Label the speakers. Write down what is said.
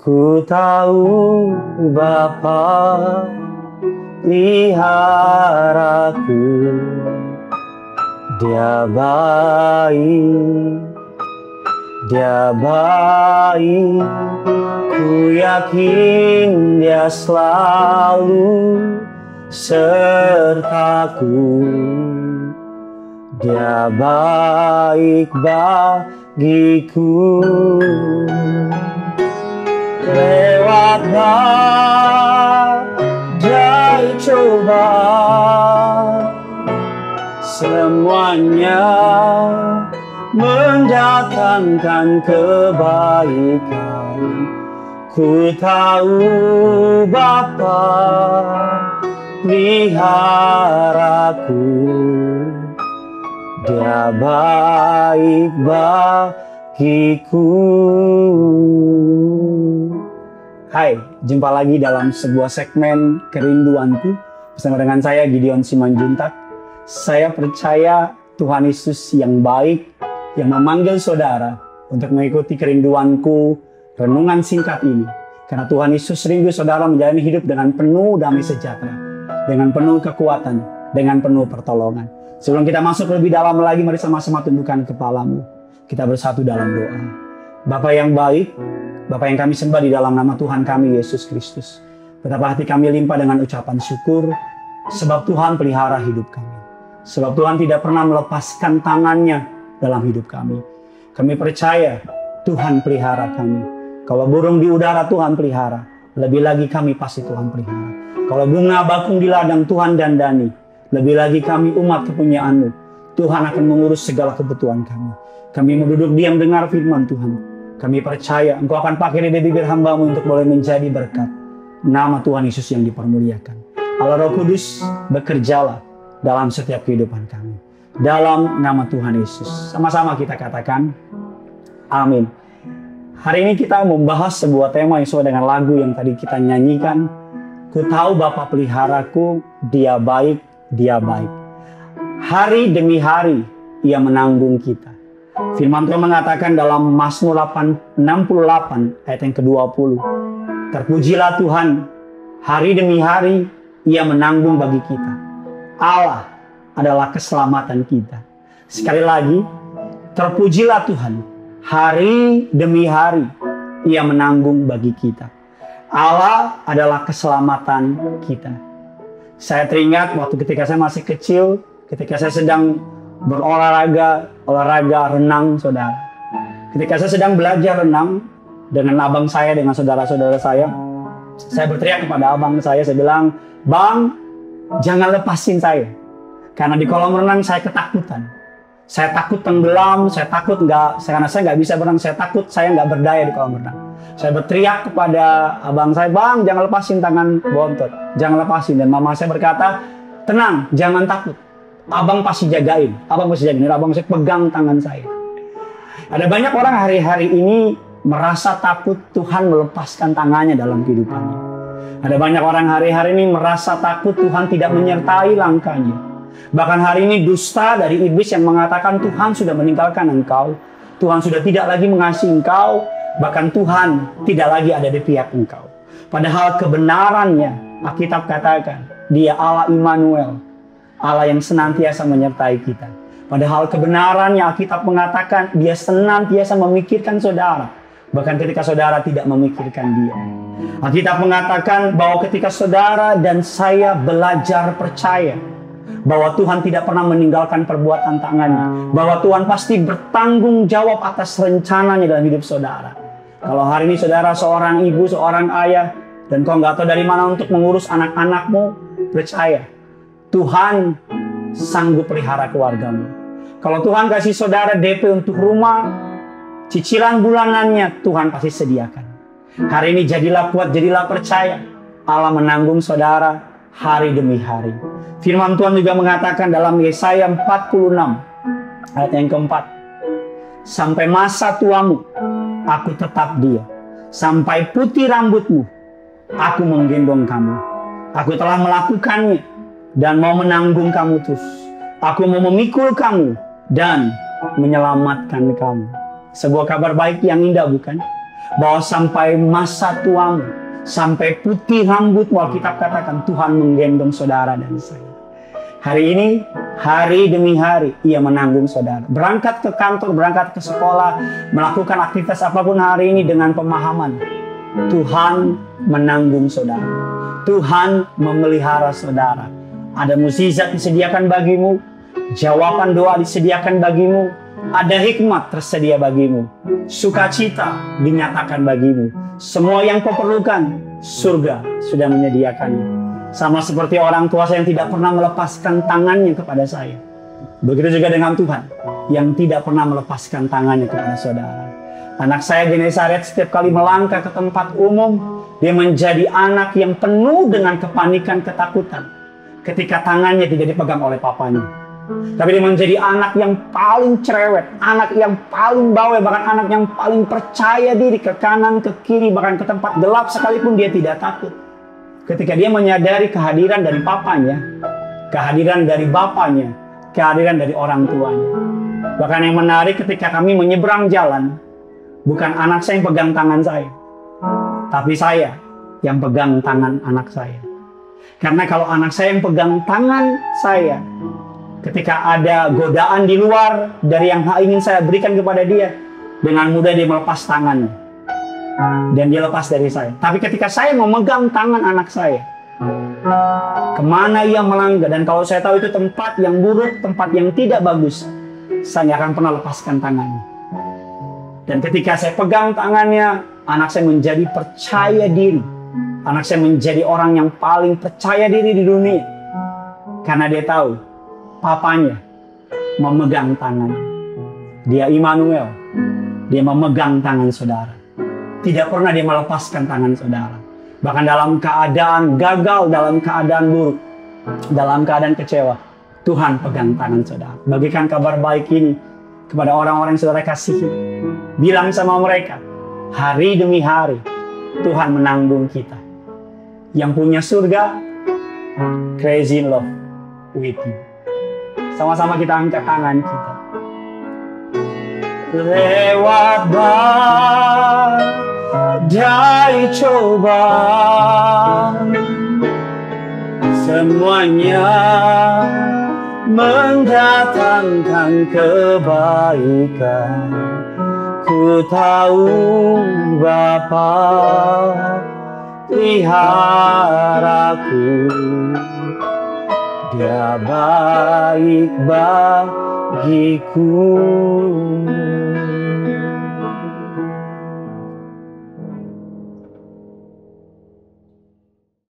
Speaker 1: Ku tahu Bapa peliharaku, Dia baik, Dia baik. Ku yakin Dia selalu sertaku. Dia baik bagiku. Lewat badai cobaan, semuanya mendatangkan kebaikan. Ku tahu Bapa peliharaku, Dia baik bagiku. Hai, jumpa lagi dalam sebuah segmen Kerinduanku bersama dengan saya Gideon Simanjuntak. Saya percaya Tuhan Yesus yang baik, yang memanggil saudara untuk mengikuti kerinduanku renungan singkat ini. Karena Tuhan Yesus rindu saudara menjalani hidup dengan penuh damai sejahtera, dengan penuh kekuatan, dengan penuh pertolongan. Sebelum kita masuk lebih dalam lagi, mari sama-sama tundukkan kepalamu. Kita bersatu dalam doa. Bapa yang baik, Bapa yang kami sembah di dalam nama Tuhan kami Yesus Kristus. Betapa hati kami limpah dengan ucapan syukur, sebab Tuhan pelihara hidup kami. Sebab Tuhan tidak pernah melepaskan tangannya dalam hidup kami. Kami percaya Tuhan pelihara kami. Kalau burung di udara Tuhan pelihara, lebih lagi kami pasti Tuhan pelihara. Kalau bunga bakung di ladang Tuhan dandani, lebih lagi kami umat kepunyaan-Mu. Tuhan akan mengurus segala kebutuhan kami. Kami mau duduk diam dengar firman Tuhan. Kami percaya Engkau akan pakai lidah bibir hamba-Mu untuk boleh menjadi berkat. Nama Tuhan Yesus yang dipermuliakan. Allah Roh Kudus, bekerjalah dalam setiap kehidupan kami. Dalam nama Tuhan Yesus. Sama-sama kita katakan, amin. Hari ini kita membahas sebuah tema yang sesuai dengan lagu yang tadi kita nyanyikan. Ku tahu Bapa peliharaku, Dia baik, Dia baik. Hari demi hari Ia menanggung kita. Firman Tuhan mengatakan dalam Mazmur 68 ayat yang ke-20. Terpujilah Tuhan, hari demi hari Ia menanggung bagi kita. Allah adalah keselamatan kita. Sekali lagi, terpujilah Tuhan, hari demi hari Ia menanggung bagi kita. Allah adalah keselamatan kita. Saya teringat waktu ketika saya masih kecil, ketika saya sedang olahraga renang, saudara. Ketika saya sedang belajar renang dengan abang saya, dengan saudara-saudara saya berteriak kepada abang saya bilang, "Bang, jangan lepasin saya." Karena di kolam renang saya ketakutan. Saya takut tenggelam, karena saya nggak bisa berenang, saya takut saya nggak berdaya di kolam renang. Saya berteriak kepada abang saya, "Bang, jangan lepasin tangan bontot, jangan lepasin." Dan mama saya berkata, "Tenang, jangan takut. Abang pasti jagain." Abang saya pegang tangan saya. Ada banyak orang hari-hari ini merasa takut Tuhan melepaskan tangannya dalam kehidupannya. Ada banyak orang hari-hari ini merasa takut Tuhan tidak menyertai langkahnya. Bahkan hari ini dusta dari iblis yang mengatakan Tuhan sudah meninggalkan engkau, Tuhan sudah tidak lagi mengasihi engkau, bahkan Tuhan tidak lagi ada di pihak engkau. Padahal kebenarannya, Alkitab katakan, Dia Allah Immanuel, Allah yang senantiasa menyertai kita. Padahal kebenarannya Alkitab mengatakan Dia senantiasa memikirkan saudara, bahkan ketika saudara tidak memikirkan Dia. Alkitab mengatakan bahwa ketika saudara dan saya belajar percaya bahwa Tuhan tidak pernah meninggalkan perbuatan tangannya, bahwa Tuhan pasti bertanggung jawab atas rencananya dalam hidup saudara. Kalau hari ini saudara seorang ibu, seorang ayah, dan kau nggak tahu dari mana untuk mengurus anak-anakmu, percaya Tuhan sanggup pelihara keluargamu. Kalau Tuhan kasih saudara DP untuk rumah, cicilan bulanannya Tuhan pasti sediakan. Hari ini jadilah kuat, jadilah percaya. Allah menanggung saudara hari demi hari. Firman Tuhan juga mengatakan dalam Yesaya 46 ayat yang keempat. Sampai masa tuamu, aku tetap Dia. Sampai putih rambutmu, aku menggendong kamu. Aku telah melakukannya dan mau menanggung kamu terus. Aku mau memikul kamu dan menyelamatkan kamu. Sebuah kabar baik yang indah, bukan? bahwa sampai masa tuamu, sampai putih rambutmu, Alkitab katakan Tuhan menggendong saudara dan saya. Hari ini, hari demi hari, ia menanggung saudara. Berangkat ke kantor, berangkat ke sekolah, melakukan aktivitas apapun hari ini dengan pemahaman. Tuhan menanggung saudara. Tuhan memelihara saudara. Ada mukjizat disediakan bagimu. Jawaban doa disediakan bagimu. Ada hikmat tersedia bagimu. Sukacita dinyatakan bagimu. Semua yang kau perlukan, surga sudah menyediakannya. Sama seperti orang tua saya yang tidak pernah melepaskan tangannya kepada saya. Begitu juga dengan Tuhan yang tidak pernah melepaskan tangannya kepada saudara. Anak saya Genesaret setiap kali melangkah ke tempat umum, dia menjadi anak yang penuh dengan kepanikan, ketakutan. Ketika tangannya tidak dipegang oleh papanya. Tapi dia menjadi anak yang paling cerewet, anak yang paling bawel, bahkan anak yang paling percaya diri, ke kanan, ke kiri, bahkan ke tempat gelap sekalipun dia tidak takut. Ketika dia menyadari kehadiran dari papanya, kehadiran dari bapaknya, kehadiran dari orang tuanya. Bahkan yang menarik ketika kami menyeberang jalan, bukan anak saya yang pegang tangan saya, tapi saya yang pegang tangan anak saya. Karena kalau anak saya yang pegang tangan saya, ketika ada godaan di luar dari yang ingin saya berikan kepada dia, dengan mudah dia melepas tangannya. Dan dia lepas dari saya. Tapi ketika saya memegang tangan anak saya, kemana ia melanggar, dan kalau saya tahu itu tempat yang buruk, tempat yang tidak bagus, saya nggak akan pernah lepaskan tangannya. Dan ketika saya pegang tangannya, anak saya menjadi percaya diri. Anak saya menjadi orang yang paling percaya diri di dunia. Karena dia tahu papanya memegang tangannya. Dia Immanuel. Dia memegang tangan saudara. Tidak pernah dia melepaskan tangan saudara. Bahkan dalam keadaan gagal, dalam keadaan buruk, dalam keadaan kecewa, Tuhan pegang tangan saudara. Bagikan kabar baik ini kepada orang-orang yang saudara kasihi. Bilang sama mereka, hari demi hari Tuhan menanggung kita. Yang punya surga, crazy in love with you. Sama-sama kita angkat tangan kita. Lewat badai cobaan, semuanya mendatangkan kebaikan. Ku tahu Bapa peliharaku, Dia baik bagiku.